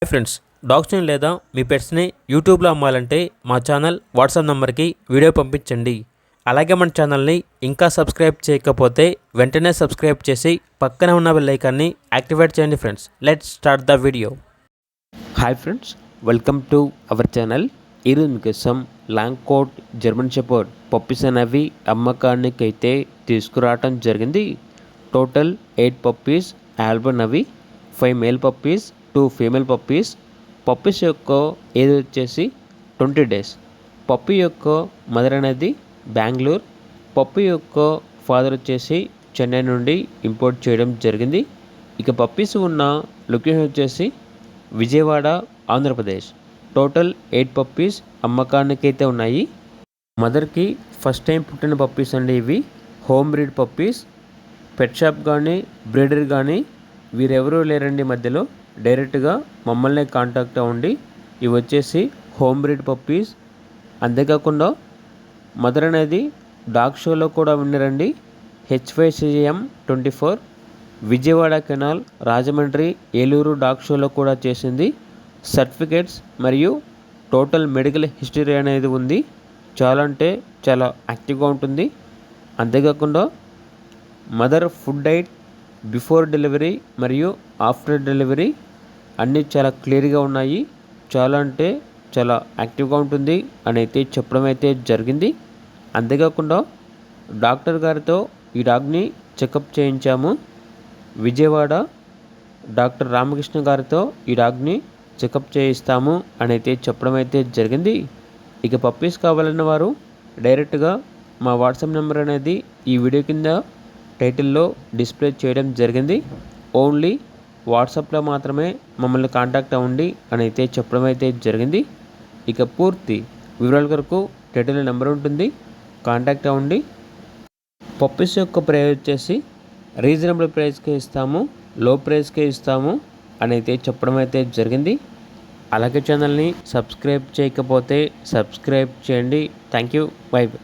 Hi friends, డాగ్స్ని లేదా మీ పెట్స్ని యూట్యూబ్లో అమ్మాలంటే మా ఛానల్ వాట్సాప్ నెంబర్కి వీడియో పంపించండి. అలాగే మన ఛానల్ని ఇంకా సబ్స్క్రైబ్ చేయకపోతే వెంటనే సబ్స్క్రైబ్ చేసి పక్కనే ఉన్న బెల్ ఐకాన్ని యాక్టివేట్ చేయండి. Friends, let's start the video. Hi friends, welcome to our channel. ఈరోజు మీకోసం long coat German shepherd puppies అనేవి అమ్మకానికి అయితే తీసుకురావటం జరిగింది. టోటల్ 8 పప్పీస్ ఆల్బన్ అవి, 5 male puppies, 2 female puppies. Puppies యొక్క ఏజ్ వచ్చేసి 20 days. పప్పీ యొక్క మదర్ అనేది బెంగళూరు. పప్పీ యొక్క ఫాదర్ వచ్చేసి చెన్నై నుండి ఇంపోర్ట్ చేయడం జరిగింది. ఇక పప్పీస్ ఉన్న లొకేషన్ వచ్చేసి విజయవాడ, ఆంధ్రప్రదేశ్. టోటల్ 8 పప్పీస్ అమ్మకానికి అయితే ఉన్నాయి. మదర్కి ఫస్ట్ టైం పుట్టిన పప్పీస్ అండి ఇవి. Home breed puppies. Pet shop కానీ బ్రీడర్ కానీ వీరెవరూ లేరండి మధ్యలో. డైరెక్ట్గా మమ్మల్ని కాంటాక్ట్ అవ్వండి. ఇవి వచ్చేసి హోమ్ బ్రీడ్ పప్పీస్. అంతేకాకుండా మదర్ అనేది డాగ్ షోలో కూడా విన్నరండి. HYCM 24 Vijayawada canal, Rajahmundry, Eluru dog షోలో కూడా చేసింది. సర్టిఫికేట్స్ మరియు టోటల్ మెడికల్ హిస్టరీ అనేది ఉంది. చాలా అంటే చాలా యాక్టివ్గా ఉంటుంది. అంతేకాకుండా mother food diet before delivery మరియు ఆఫ్టర్ డెలివరీ అన్నీ చాలా క్లియర్గా ఉన్నాయి. చాలా అంటే చాలా యాక్టివ్గా ఉంటుంది అని అయితే చెప్పడం అయితే జరిగింది. అంతేకాకుండా డాక్టర్ గారితో ఈ డాగ్ని చెకప్ చేయించాము. విజయవాడ డాక్టర్ రామకృష్ణ గారితో ఈ డాగ్ని చెకప్ చేయిస్తాము అని అయితే చెప్పడం అయితే జరిగింది. ఇక పప్పీస్ కావాలన్న వారు డైరెక్ట్గా మా వాట్సాప్ నెంబర్ అనేది ఈ వీడియో కింద టైటిల్లో డిస్ప్లే చేయడం జరిగింది. ఓన్లీ వాట్సాప్లో మాత్రమే మమ్మల్ని కాంటాక్ట్ అవ్వండి అని అయితే చెప్పడం అయితే జరిగింది. ఇక పూర్తి వివరాల కొరకు టైటిల్లో నెంబర్ ఉంటుంది, కాంటాక్ట్ అవ్వండి. పప్పీస్ యొక్క ప్రైస్ వచ్చేసి రీజనబుల్ ప్రైస్కే ఇస్తాము, లో ప్రైస్కే ఇస్తాము అని అయితే చెప్పడం అయితే జరిగింది. అలాగే ఛానల్ని సబ్స్క్రైబ్ చేయకపోతే సబ్స్క్రైబ్ చేయండి. Thank you. By by.